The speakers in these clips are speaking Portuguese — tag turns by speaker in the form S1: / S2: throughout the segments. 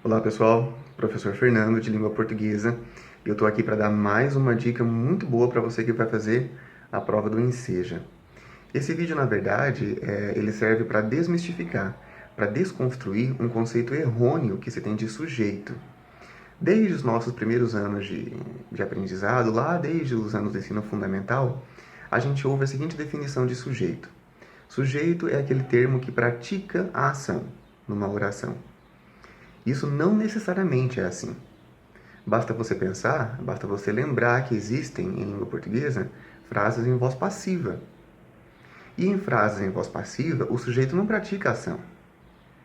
S1: Olá pessoal, professor Fernando de língua portuguesa. Eu estou aqui para dar mais uma dica muito boa para você que vai fazer a prova do Enseja. Esse vídeo, na verdade, ele serve para desmistificar, para desconstruir um conceito errôneo que se tem de sujeito. Desde os nossos primeiros anos de aprendizado, lá desde os anos do ensino fundamental, a gente ouve a seguinte definição de sujeito. Sujeito é aquele termo que pratica a ação numa oração. Isso não necessariamente é assim. Basta você pensar, basta você lembrar que existem em língua portuguesa frases em voz passiva. E em frases em voz passiva, o sujeito não pratica a ação.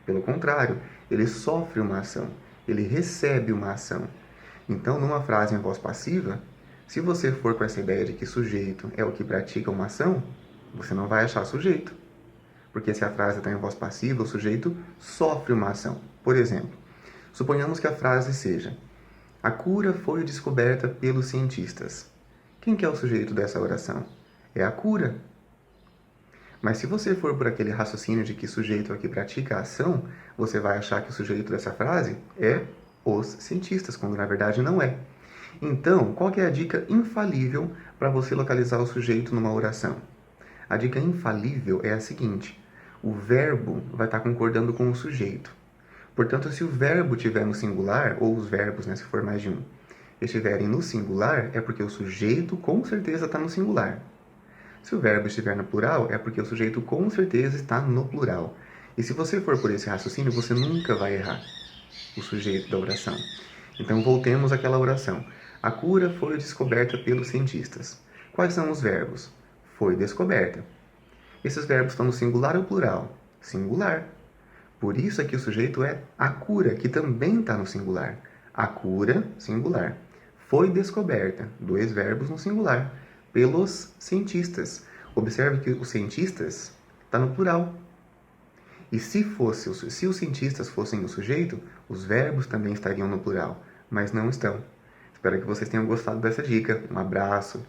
S1: Pelo contrário, ele sofre uma ação, ele recebe uma ação. Então, numa frase em voz passiva, se você for com essa ideia de que sujeito é o que pratica uma ação, você não vai achar sujeito. Porque se a frase está em voz passiva, o sujeito sofre uma ação. Por exemplo, suponhamos que a frase seja: a cura foi descoberta pelos cientistas. Quem que é o sujeito dessa oração? É a cura. Mas se você for por aquele raciocínio de que sujeito é o que pratica a ação, você vai achar que o sujeito dessa frase é os cientistas, quando na verdade não é. Então, qual que é a dica infalível para você localizar o sujeito numa oração? A dica infalível é a seguinte: o verbo vai estar concordando com o sujeito. Portanto, se o verbo estiver no singular, ou os verbos, se for mais de um, estiverem no singular, é porque o sujeito com certeza está no singular. Se o verbo estiver no plural, é porque o sujeito com certeza está no plural. E se você for por esse raciocínio, você nunca vai errar o sujeito da oração. Então, voltemos àquela oração. A cura foi descoberta pelos cientistas. Quais são os verbos? Foi descoberta. Esses verbos estão no singular ou plural? Singular. Por isso aqui o sujeito é a cura, que também está no singular. A cura, singular. Foi descoberta, dois verbos no singular, pelos cientistas. Observe que os cientistas está no plural. E se os cientistas fossem o sujeito, os verbos também estariam no plural, mas não estão. Espero que vocês tenham gostado dessa dica. Um abraço.